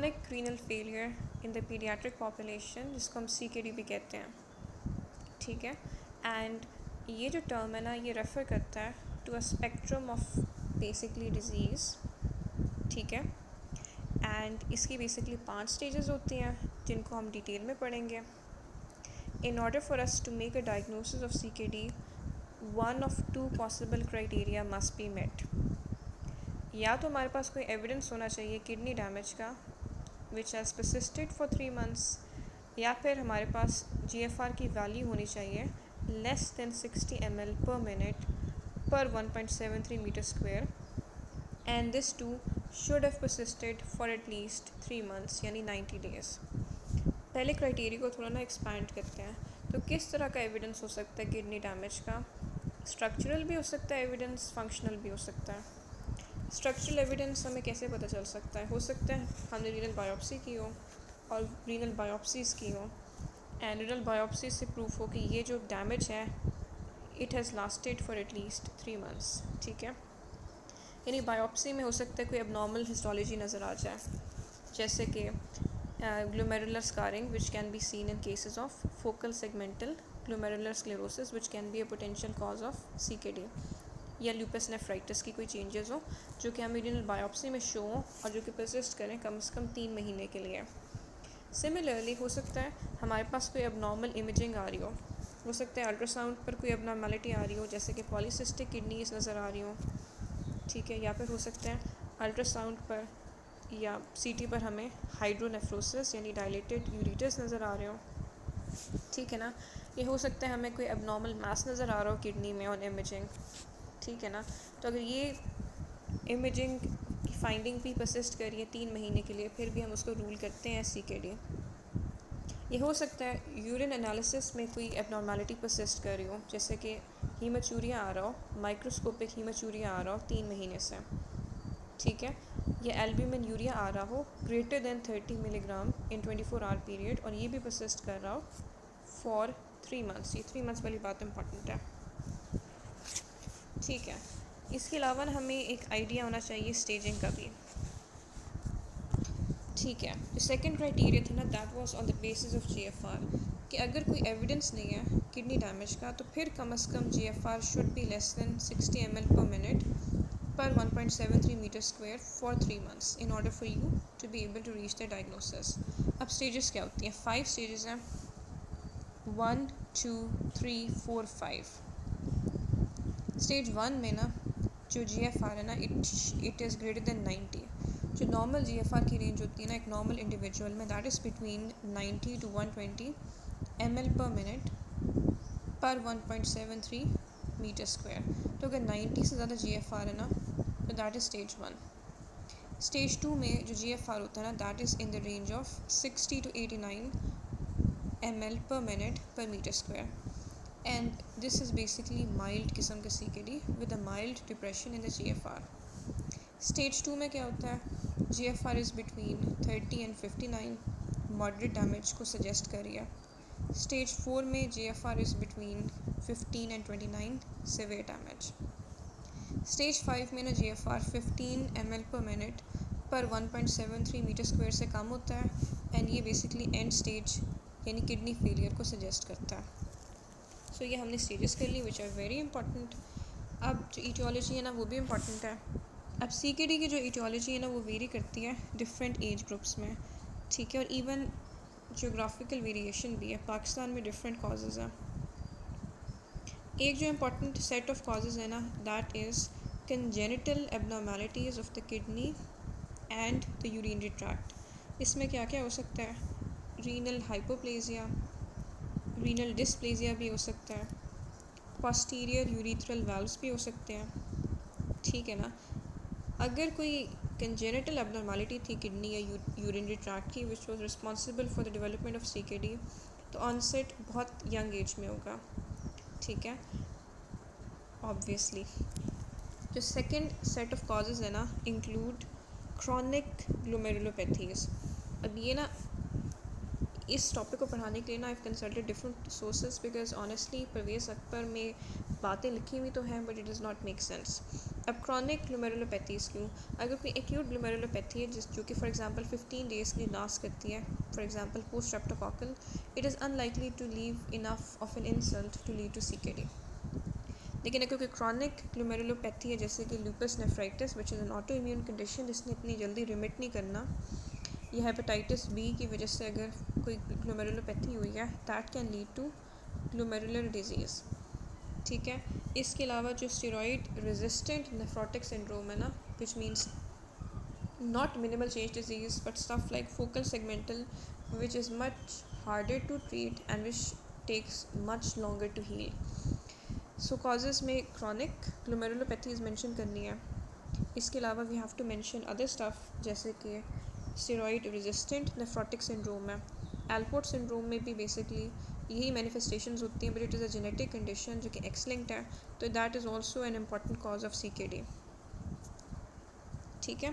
chronic renal failure in the pediatric population, जिसको हम CKD भी कहते हैं, ठीक है. एंड ये जो टर्म है ना, ये रेफ़र करता है to a spectrum of basically disease, ठीक है. एंड इसकी बेसिकली 5 स्टेजेस होती हैं जिनको हम डिटेल में पढ़ेंगे. In order for us to make a diagnosis of CKD, one of two possible criteria must be met. या तो हमारे पास कोई एविडेंस होना चाहिए किडनी डैमेज का which has persisted for 3 months, या फिर हमारे पास GFR की वैल्यू होनी चाहिए less than 60 ml per minute per 1.73 meter square, and this too should have persisted for at least 3 months यानी 90 days. पहले क्राइटेरिया को थोड़ा ना एक्सपैंड करते हैं. तो किस तरह का एविडेंस हो सकता है किडनी डैमेज का? स्ट्रक्चरल भी हो सकता है एविडेंस, फंक्शनल भी हो सकता है. स्ट्रक्चरल एविडेंस हमें कैसे पता चल सकता है? हो सकता है हमने रीनल बायोप्सी की हो और रीनल बायोप्सीज़ की हो, एंड रीनल बायोप्सी से प्रूफ हो कि ये जो डैमेज है it has lasted for at least 3 months, ठीक है. यानी बायोप्सी में हो सकता है कोई एबनॉर्मल हिस्टोलॉजी नज़र आ जाए, जैसे कि glomerular scarring which can be seen in cases of focal segmental glomerular sclerosis which can be a potential cause of CKD, या लूपस नेफ्राइटिस की कोई चेंजेस हो जो कि हमें रीनल बायोप्सी में शो हो और जो कि परसिस्ट करें कम से कम 3 महीने के लिए. सिमिलरली हो सकता है हमारे पास कोई एबनॉर्मल इमेजिंग आ रही हो सकता है अल्ट्रासाउंड पर कोई एबनॉर्मलिटी आ रही हो, जैसे कि पॉलीसिस्टिक किडनीज नज़र आ रही हो, ठीक है. या फिर हो सकता है अल्ट्रासाउंड पर या CT पर हमें हाइड्रोनेफ्रोसिस यानी डायलेटेड यूरेटस नज़र आ रहे हो, ठीक है ना. ये हो सकता है हमें कोई एबनॉर्मल मास नज़र आ रहा हो किडनी में ऑन इमेजिंग, ठीक है ना. तो अगर ये इमेजिंग की फाइंडिंग भी परसिस्ट कर रही है 3 महीने के लिए, फिर भी हम उसको रूल करते हैं CKD. ये हो सकता है यूरिन एनालिसिस में कोई एबनॉर्मलिटी परसिस्ट कर रही हो, जैसे कि हीमाचूरिया आ रहा हो, माइक्रोस्कोपिक हीमाचूरिया आ रहा हो 3 महीने से, ठीक है. या एल्ब्यूमिन यूरिया आ रहा हो greater than 30 milligram in 24 our period, और ये भी परसिस्ट कर रहा हो फॉर 3 months. ये 3 months वाली बात इंपॉर्टेंट है, ठीक है. इसके अलावा हमें एक आइडिया होना चाहिए स्टेजिंग का भी, ठीक है. जो सेकंड क्राइटेरिया था ना, that was on the basis of GFR, कि अगर कोई एविडेंस नहीं है किडनी डैमेज का तो फिर कम से कम GFR should be less than 60 ml per minute per 1.73 meter square for 3 months in order for you to be able to reach the diagnosis. अब स्टेजेस क्या होती हैं? 5 स्टेजेस हैं, 1 2 3 4 5. स्टेज 1 में ना जो GFR है ना इट इज़ ग्रेटर दैन 90. जो नॉर्मल GFR की रेंज होती है ना एक नॉर्मल इंडिविजुअल में, that is between 90 to 120 ml per minute per 1.73 metre square. तो अगर 90 से ज़्यादा GFR है ना तो दैट इज़ स्टेज 1. स्टेज 2 में जो GFR होता है ना that is in the range of 60 to 89 ml per minute per meter square, and this is basically mild किस्म का CKD with a mild depression in the GFR. Stage 2 में क्या होता है? GFR is between 30 and 59, moderate damage को suggest कर रही है. स्टेज 4 में GFR is between 15 and 29, severe damage. Stage 5 में ना GFR 15 ml per minute पर 1.73 मीटर स्क्वायर से कम होता है, एंड ये बेसिकली एंड स्टेज यानी किडनी फेलियर को सजेस्ट करता है. सो ये हमने स्टेजेस कर ली विच आर वेरी इंपॉर्टेंट. अब जो ईटियोलॉजी है ना वो भी इम्पॉर्टेंट है. अब CKD की जो ईटियोलॉजी है ना वो वेरी करती है डिफरेंट एज ग्रुप्स में, ठीक है, और इवन जोग्राफिकल वेरिएशन भी है. पाकिस्तान में डिफरेंट कॉजेज़ हैं. एक जो इम्पॉर्टेंट सेट ऑफ कॉजेज़ है ना that is congenital abnormalities of the kidney and the urinary tract. इसमें क्या क्या हो सकता है? रीनल हाइपोप्लेजिया, रीनल डिस्प्लेजिया भी हो सकता है, पोस्टीरियर यूरिथ्रल वाल्व्स भी हो सकते हैं, ठीक है ना. अगर कोई कंजेनिटल एबनॉर्मलिटी थी किडनी या यूरिनरी ट्रैक्ट की which was responsible for the development of CKD, तो ऑनसेट बहुत यंग एज में होगा, ठीक है, ऑब्वियसली. जो सेकंड सेट ऑफ कॉजेज़ है ना इंक्लूड क्रॉनिक ग्लोमेरुलोपैथीज़. अब ये ना इस टॉपिक को पढ़ाने के लिए ना I consulted different sources because honestly Parvez Akhtar में बातें लिखी हुई तो हैं but it does not make sense. अब क्रॉनिक ग्लोमेरुलोपैथीज़ क्यों? अगर कोई एक्यूट ग्लोमेरुलोपैथी है जो कि फॉर एग्जांपल 15 डेज़ के लिए लास्ट करती है, for example post streptococcal, it is unlikely to leave enough of an insult to lead to CKD. लेकिन अगर कोई क्रॉनिक ग्लोमेरुलोपैथी है जैसे कि lupus nephritis which is an autoimmune condition जिसने इतनी जल्दी रिमिट नहीं करना, या हेपेटाइटिस बी की वजह से अगर कोई ग्लोमेरुलोपैथी हुई है, that can lead to glomerular disease. ठीक है, इसके अलावा जो स्टेरॉइड रेजिस्टेंट नेफ्रोटिक सिंड्रोम है ना, which means not minimal change disease but stuff like focal segmental, which is much harder to treat and which takes much longer to heal. So causes में chronic glomerulopathy mention करनी है। इसके अलावा we have to mention other stuff जैसे कि steroid resistant nephrotic syndrome है, Alport syndrome में भी basically यही manifestations होती हैं, but it is a genetic condition जो कि X-linked है, तो that is also an important cause of CKD। ठीक है,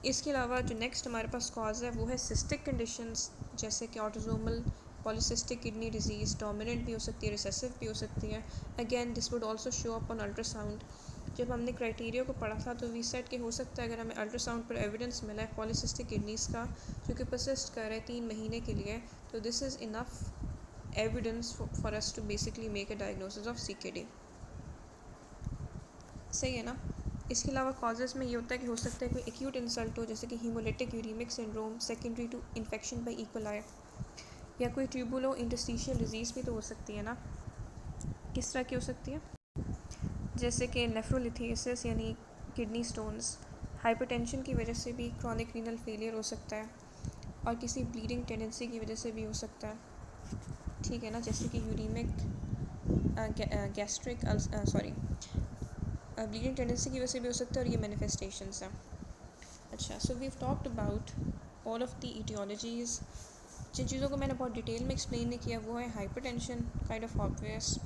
इसके अलावा जो नेक्स्ट हमारे पास कॉज है वो है सिस्टिक कंडीशंस जैसे कि autosomal polycystic kidney disease, dominant भी हो सकती है, रिसेसिव भी हो सकती है। Again this would also show up on ultrasound. जब हमने क्राइटेरिया को पढ़ा था तो वी सेट के हो सकता है अगर हमें अल्ट्रासाउंड पर एविडेंस मिला है पॉलीसिस्टिक किडनीज़ का जो कि परसिस्ट कर रहे हैं 3 महीने के लिए, तो this is enough evidence for us to basically make a diagnosis of CKD। सही है ना। इसके अलावा कॉजेज़ में ये होता है कि हो सकता है कोई एक्यूट इंसल्ट हो जैसे कि haemolytic uraemic syndrome secondary to infection by E coli, या कोई ट्यूबुलो इंटरस्टिशियल डिजीज़ भी तो हो सकती है ना। किस तरह की हो सकती है? जैसे कि नेफ्रोलिथेसिस यानी किडनी स्टोन्स, हाइपरटेंशन की वजह से भी क्रॉनिक रीनल फेलियर हो सकता है, और किसी ब्लीडिंग टेंडेंसी की वजह से भी हो सकता है। ठीक है ना, जैसे कि uraemic gastric sorry bleeding tendency की वजह से भी हो सकता है, और ये मैनिफेस्टेशंस हैं। अच्छा, so we have talked about all of the etiologies. जिन चीज़ों को मैंने बहुत डिटेल में एक्सप्लेन नहीं किया वो है हाइपरटेंशन, काइंड ऑफ ऑब्वियस,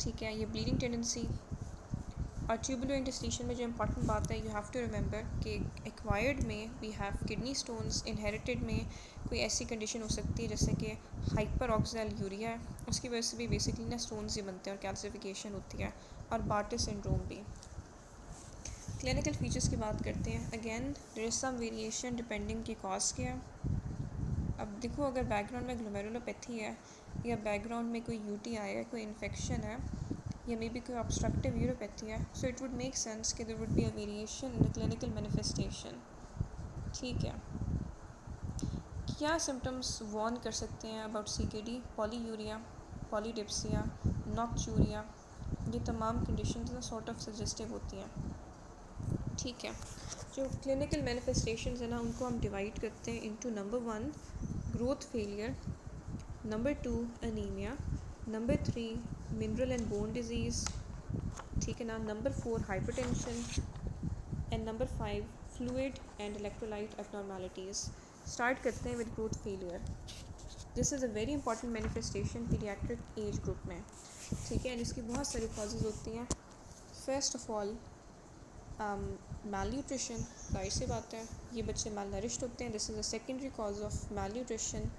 ठीक है, ये ब्लीडिंग टेंडेंसी, और ट्यूबुलो इंटरस्टिशन में जो इंपॉर्टेंट बात है यू हैव टू रिमेंबर कि एक्वायर्ड में we have kidney stones, inherited में कोई ऐसी कंडीशन हो सकती है जैसे कि हाइपर ऑक्सीडाइल यूरिया है, उसकी वजह से भी बेसिकली ना स्टोन्स ही बनते हैं और कैल्सिफिकेशन होती है, और बार्टर सिंड्रोम भी। क्लिनिकल फीचर्स की बात करते हैं। Again there is some variation depending की कॉज क्या है। अब देखो, अगर बैकग्राउंड में ग्लोमेरुलोपैथी है, या बैकग्राउंड में कोई यूटीआई है, कोई इन्फेक्शन है, या मे बी कोई ऑब्स्ट्रक्टिव यूरोपैथी है, so it would make sense कि there would be a variation in the clinical manifestation. ठीक है, क्या सिम्टम्स वार्न कर सकते हैं about CKD? Polyuria, polydipsia, nocturia, ये तमाम कंडीशंस सॉर्ट ऑफ सजेस्टिव होती हैं। ठीक है, जो क्लिनिकल मैनिफेस्टेशंस है ना उनको हम डिवाइड करते हैं into number 1 growth failure, number 2 anaemia, number 3 mineral and bone disease, ठीक है ना, number 4 hypertension, and number 5 fluid and electrolyte abnormalities. Start करते हैं with growth failure. This is a very important manifestation paediatric age group में, ठीक है, and इसकी बहुत सारी कॉजेज़ होती हैं। First of all malnutrition, जाहिर सी बात है ये बच्चे मैल नरिश्ड होते हैं, this is a secondary cause of malnutrition.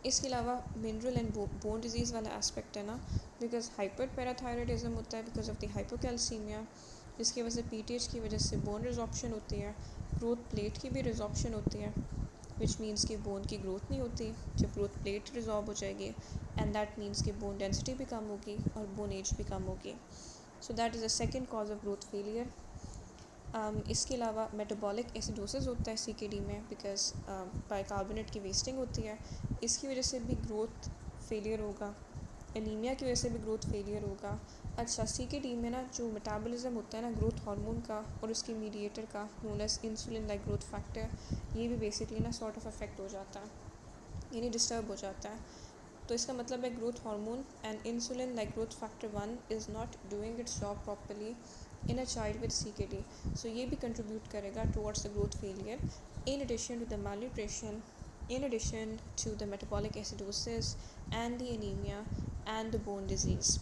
इसके अलावा मिनरल एंड बोन डिजीज़ वाला एस्पेक्ट है ना, बिकॉज हाइपर पैराथायरॉयडिज्म होता है बिकॉज ऑफ द हाइपोकैल्सीमिया, जिसकी वजह से PTH की वजह से बोन रिजॉर्प्शन होती है, ग्रोथ प्लेट की भी रिजॉर्प्शन होती है, विच मीन्स कि बोन की ग्रोथ नहीं होती जब ग्रोथ प्लेट रिजॉर्ब हो जाएगी, एंड दैट मीन्स कि बोन डेंसिटी भी कम होगी और बोन एज भी कम होगी। So that is a second cause of growth failure. इसके अलावा मेटाबॉलिक एसिडोसिस होता है CKD में, बिकॉज बाइकार्बोनेट की वेस्टिंग होती है, इसकी वजह से भी ग्रोथ फेलियर होगा। एनीमिया की वजह से भी ग्रोथ फेलियर होगा। अच्छा, CKD में ना जो मेटाबॉलिज्म होता है ना ग्रोथ हार्मोन का और उसके मीडिएटर का, known as insulin like growth factor, ये भी बेसिकली ना सॉर्ट ऑफ अफेक्ट हो जाता है, यानी डिस्टर्ब हो जाता है। तो इसका मतलब है growth hormone and insulin like growth factor 1 is not doing its job properly in a child with CKD, so ये भी कंट्रीब्यूट करेगा towards the growth failure, in addition to the malnutrition, in addition to the metabolic acidosis and the anemia and the bone disease।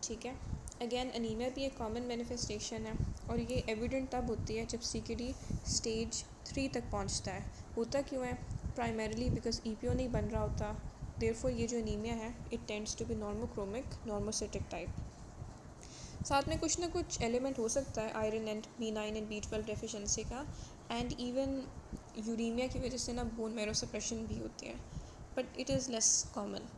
ठीक है, again anaemia भी एक common manifestation है, और ये एविडेंट तब होती है जब CKD स्टेज 3 तक पहुंचता है। होता क्यों है? प्राइमरीली बिकॉज EPO नहीं बन रहा होता, देयरफॉर ये जो अनीमिया है it tends to be normochromic normocytic type. साथ में कुछ ना कुछ एलिमेंट हो सकता है iron and B9 and B12 deficiency का, एंड इवन यूरीमिया की वजह से ना बोन मैरो सप्रेशन भी होती है, but it is less common.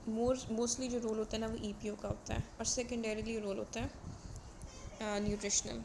Mostly जो रोल होता है ना वो EPO का होता है, और सेकेंडरीली रोल होता है न्यूट्रिशनल।